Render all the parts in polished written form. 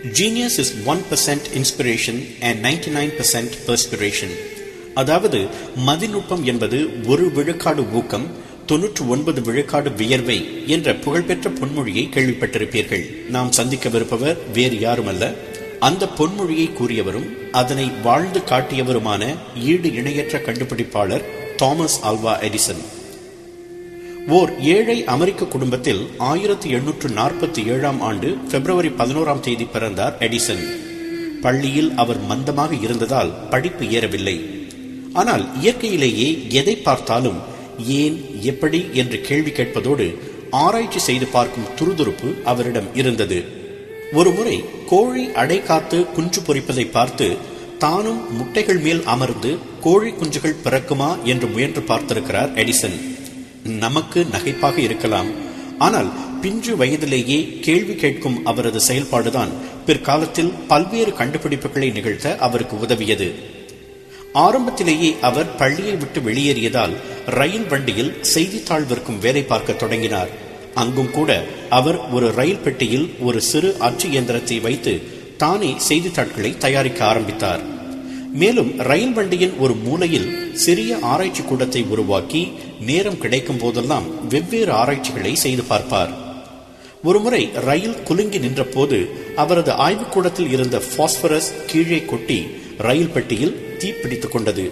Genius is 1% inspiration and 99% perspiration. அதாவது மதிநுட்பம் என்பது 1 விழுக்காடு ஊக்கம், 99 விழுக்காடு வியர்வை என்ற புகழ்பெற்ற பொன்மொழியை கேள்விப்பட்டிருப்பீர்கள். நாம் சந்திக்கவிருப்பவர் வேறு யாருமல்ல, அந்த பொன்மொழியை கூறியவரும் அதனை வாழ்ந்து காட்டியவருமான ஈடு இணையற்ற கண்டுபிடிப்பாளர் தாமஸ் ஆல்வா எடிசன். ஓர் ஏழை அமெரிக்க குடும்பத்தில் 1847 ஆண்டு பிப்ரவரி 11 பிறந்தார் எடிசன். பள்ளியில் அவர் மந்தமாக இருந்ததால் படிப்பு ஏறவில்லை. ஆனால் இயற்கையிலேயே எதை பார்த்தாலும் ஏன், எப்படி என்று கேள்வி கேட்பதோடு ஆராய்ச்சி செய்து பார்க்கும் துருதுருப்பு அவரிடம் இருந்தது. ஒருமுறை கோழி அடை காத்து குஞ்சு பொரிப்பதை பார்த்து தானும் முட்டைகள் மேல் அமர்ந்து கோழி குஞ்சுகள் பிறக்குமா என்று முயன்று பார்த்திருக்கிறார் எடிசன். நமக்கு நகைப்பாக இருக்கலாம், ஆனால் பிஞ்சு வயதிலேயே கேள்வி கேட்கும் அவரது செயல்பாடுதான் பிற்காலத்தில் பல்வேறு கண்டுபிடிப்புகளை நிகழ்த்த அவருக்கு உதவியது. ஆரம்பத்திலேயே அவர் பள்ளியை விட்டு வெளியேறியதால் ரயில் வண்டியில் செய்தித்தாள் விற்கும் வேலை பார்க்க தொடங்கினார். அங்கும் கூட அவர் ஒரு ரயில் பெட்டியில் ஒரு சிறு அச்சு இயந்திரத்தை வைத்து தானே செய்தித்தாட்களை தயாரிக்க ஆரம்பித்தார். மேலும் ரயில் வண்டியின் ஒரு மூலையில் சிறிய ஆராய்ச்சி கூடத்தை உருவாக்கி நேரம் கிடைக்கும் போதெல்லாம் வெவ்வேறு ஆராய்ச்சிகளை செய்து பார்ப்பார். ஒருமுறை ரயில் குலுங்கி நின்ற போது அவரது ஆய்வுக்கூடத்தில் இருந்த பாஸ்பரஸ் கீழே கொட்டி ரயில் பெட்டியில் தீப்பிடித்துக் கொண்டது.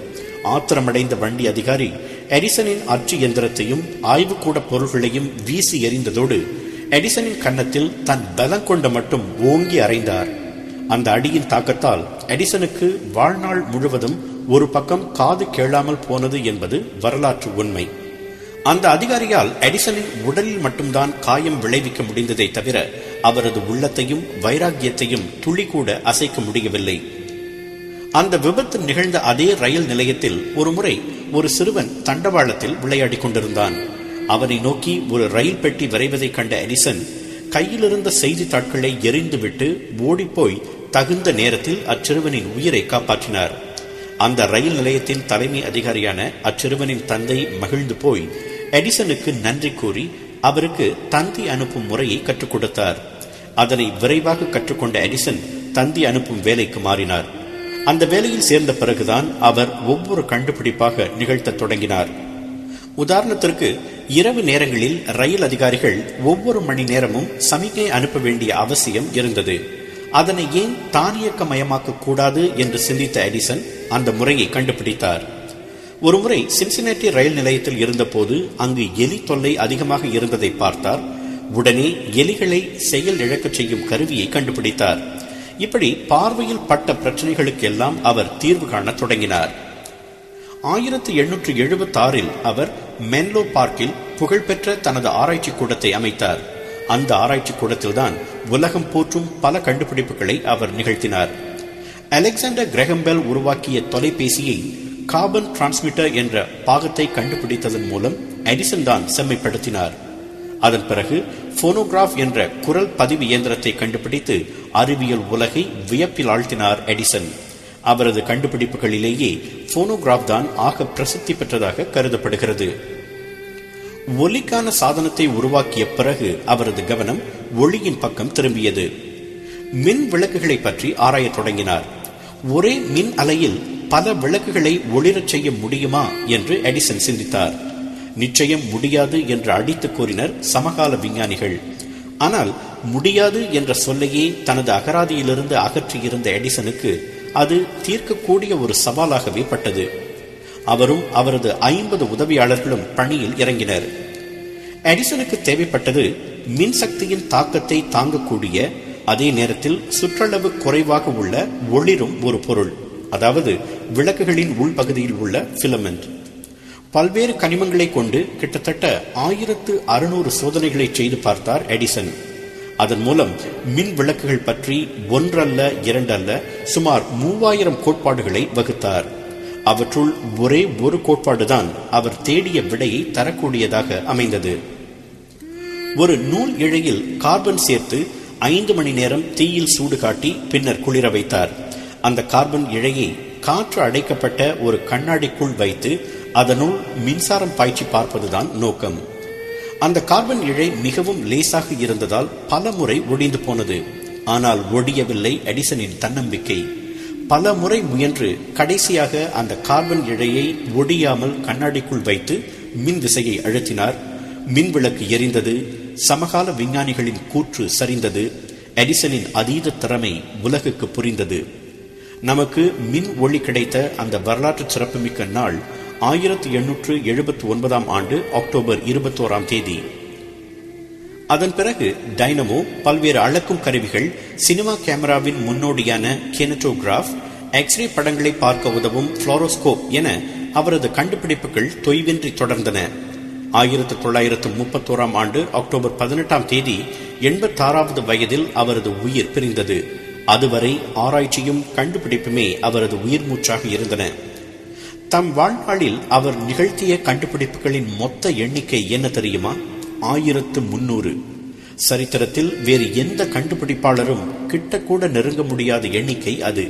ஆத்திரமடைந்த வண்டி அதிகாரி எடிசனின் அச்சு எந்திரத்தையும் ஆய்வுக்கூட பொருள்களையும் வீசி எறிந்ததோடு எடிசனின் கன்னத்தில் தன் பலம் கொண்ட மட்டும் ஓங்கி அறைந்தார். அந்த அடியின் தாக்கத்தால் எடிசனுக்கு வாழ்நாள் முழுவதும் ஒரு பக்கம் காது கேளாமல் போனது என்பது வரலாற்று உண்மை. அந்த அதிகாரியால் எடிசனின் உடலில் மட்டும்தான் காயம் விளைவிக்க முடிந்ததை தவிர அவரது உள்ளத்தையும் வைராக்கியத்தையும் துளி கூட அசைக்க முடியவில்லை. அந்த விபத்து நிகழ்ந்த அதே ரயில் நிலையத்தில் ஒருமுறை ஒரு சிறுவன் தண்டவாளத்தில் விளையாடி கொண்டிருந்தான். அவனை நோக்கி ஒரு ரயில் பெட்டி விரைவதை கண்ட எடிசன் கையிலிருந்த செய்தித்தாட்களை எறிந்துவிட்டு ஓடிப்போய் தகுந்த நேரத்தில் அச்சிறுவனின் உயிரை காப்பாற்றினார். அந்த ரயில் நிலையத்தின் தலைமை அதிகாரியான அச்சிறுவனின் தந்தை மகிழ்ந்து போய் எடிசனுக்கு நன்றி கூறி அவருக்கு தந்தி அனுப்பும் முறையை கற்றுக் கொடுத்தார். அதனை விரைவாக கற்றுக்கொண்ட எடிசன் தந்தி அனுப்பும் வேலைக்கு மாறினார். அந்த வேலையில் சேர்ந்த பிறகுதான் அவர் ஒவ்வொரு கண்டுபிடிப்பாக நிகழ்த்த தொடங்கினார். உதாரணத்திற்கு, இரவு நேரங்களில் ரயில் அதிகாரிகள் ஒவ்வொரு மணி நேரமும் சமிகை அனுப்ப வேண்டிய அவசியம் இருந்தது. அதனை ஏன் தானியக்கமயமாக்க கூடாது என்று சிந்தித்த எடிசன் அந்த முறையை கண்டுபிடித்தார். ஒருமுறை சின்சினாட்டி ரயில் நிலையத்தில் இருந்தபோது அங்கு எலி தொல்லை அதிகமாக இருந்ததை பார்த்தார். உடனே எலிகளை செயல் இழக்கச் செய்யும் கருவியை கண்டுபிடித்தார். இப்படி பார்வையில் பட்ட பிரச்சனைகளுக்கு எல்லாம் அவர் தீர்வு காண தொடங்கினார். 1876 அவர் மென்லோ பார்க்கில் புகழ்பெற்ற தனது ஆராய்ச்சி கூடத்தை அமைத்தார். அந்த ஆராய்ச்சி கூடத்தில்தான் உலகம் போற்றும் பல கண்டுபிடிப்புகளை அவர் நிகழ்த்தினார். அலெக்சாண்டர் கிரஹாம் பெல் உருவாக்கிய தொலைபேசியை கார்பன் டிரான்ஸ்மிட்டர் என்ற பாகத்தை கண்டுபிடித்ததன் மூலம் எடிசன் தான் செம்மைப்படுத்தினார். அதன் பிறகு போனோகிராஃப் என்ற குரல் பதிவு இயந்திரத்தை கண்டுபிடித்து அறிவியல் உலகை வியப்பில் ஆழ்த்தினார் எடிசன். அவரது கண்டுபிடிப்புகளிலேயே போனோகிராஃப் தான் ஆக பிரசித்தி பெற்றதாக கருதப்படுகிறது. ஒலிக்கான சாதனத்தை உருவாக்கிய பிறகு அவரது கவனம் ஒளியின் பக்கம் திரும்பியது. மின் விளக்குகளை பற்றி ஆராயத் தொடங்கினார். ஒரே மின் அலையில் பல விளக்குகளை ஒளிரச் செய்ய முடியுமா என்று எடிசன் சிந்தித்தார். நிச்சயம் முடியாது என்று அடித்து கூறினர் சமகால விஞ்ஞானிகள். ஆனால் முடியாது என்ற சொல்லையே தனது அகராதியிலிருந்து அகற்றியிருந்த எடிசனுக்கு அது தீர்க்கக்கூடிய ஒரு சவாலாகவே பட்டது. அவரும் அவரது 50 உதவியாளர்களும் பணியில் இறங்கினர். எடிசனுக்கு தேவைப்பட்டது மின்சக்தியின் தாக்கத்தை தாங்கக்கூடிய, அதே நேரத்தில் சுற்றளவு குறைவாக உள்ள ஒளிரும் ஒரு பொருள், அதாவது விளக்குகளின் உள்பகுதியில் உள்ள பிலமெண்ட். பல்வேறு கனிமங்களை கொண்டு கிட்டத்தட்ட 1600 சோதனைகளை செய்து பார்த்தார் எடிசன். அதன் மூலம் மின் விளக்குகள் பற்றி ஒன்றல்ல இரண்டல்ல சுமார் 3000 கோட்பாடுகளை வகுத்தார். அவற்றுள் ஒரே ஒரு கோட்பாடுதான் அவர் தேடிய விடையை தரக்கூடியதாக அமைந்தது. ஒரு நூல் இழையில் கார்பன் சேர்த்து 5 மணி நேரம் தீயில் சூடு காட்டி பின்னர் குளிர வைத்தார். அந்த கார்பன் இழையை காற்று அடைக்கப்பட்ட ஒரு கண்ணாடிக்குள் வைத்து அதனுள் மின்சாரம் பாய்ச்சி பார்ப்பதுதான் நோக்கம். அந்த கார்பன் இழை மிகவும் லேசாக இருந்ததால் பல முறை ஒடிந்து போனது. ஆனால் ஒடியவில்லை எடிசனின் தன்னம்பிக்கை. பல முறை முயன்று கடைசியாக அந்த கார்பன் இழையை ஒடியாமல் கண்ணாடிக்குள் வைத்து மின் விசையை அழுத்தினார். மின் விளக்கு எரிந்தது. சமகால விஞ்ஞானிகளின் கூற்று சரிந்தது. எடிசனின் அதீத திறமை உலகுக்கு புரிந்தது. நமக்கு மின் ஒளி கிடைத்த அந்த வரலாற்று சிறப்புமிக்க நாள் 1879 அக்டோபர் 21 அதன் பிறகு டைனமோ, பல்வேறு அளக்கும் கருவிகள், சினிமா கேமராவின் முன்னோடியான கினட்டோகிராஃப், எக்ஸ்ரே படங்களை பார்க்க உதவும் புளோரோஸ்கோப் என அவரது கண்டுபிடிப்புகள் தொய்வின்றி தொடர்ந்தன. 1931 அக்டோபர் 18 86வது வயதில் அவரது உயிர் பிரிந்தது. அதுவரை ஆராய்ச்சியும் கண்டுபிடிப்புமே அவரது உயிர் மூச்சாக இருந்தன. தம் வாழ்நாளில் அவர் நிகழ்த்திய கண்டுபிடிப்புகளின் மொத்த எண்ணிக்கை என்ன தெரியுமா? 1300. சரித்திரத்தில் வேறு எந்த கண்டுபிடிப்பாளரும் கிட்டக்கூட நெருங்க முடியாத எண்ணிக்கை அது.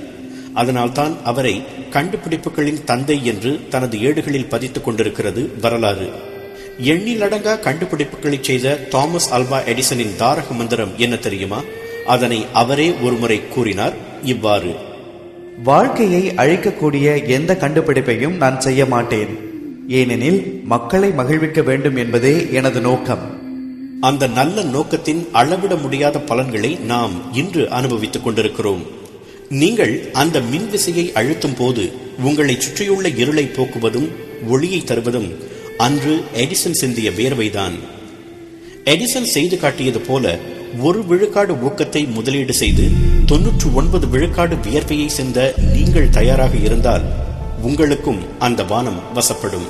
அதனால்தான் அவரை கண்டுபிடிப்புகளின் தந்தை என்று தனது ஏடுகளில் பதித்துக் கொண்டிருக்கிறது வரலாறு. எண்ணிலடங்கா கண்டுபிடிப்புகளை செய்த தாமஸ் ஆல்வா எடிசனின் தாரக மந்திரம் என்ன தெரியுமா? அதனை அவரே ஒருமுறை கூறினார் இவ்வாறு: வாழ்க்கையை அழிக்கக்கூடிய எந்த கண்டுபிடிப்பையும் நான் செய்ய மாட்டேன், ஏனெனில் மக்களை மகிழ்விக்க வேண்டும் என்பதே எனது நோக்கம். அந்த நல்ல நோக்கத்தின் அளவிட முடியாத பலன்களை நாம் இன்று அனுபவித்துக் கொண்டிருக்கிறோம். நீங்கள் அந்த மின் விசையை அழுத்தும் போது உங்களை சுற்றியுள்ள இருளை போக்குவதும் ஒளியை தருவதும் அன்று எடிசன் சிந்திய வேர்வைதான். எடிசன் செய்து காட்டியது போல 1 விழுக்காடு ஊக்கத்தை முதலீடு செய்து 99 விழுக்காடு வியர்வையை சிந்த நீங்கள் தயாராக இருந்தால் உங்களுக்கும் அந்த வானம் வசப்படும்.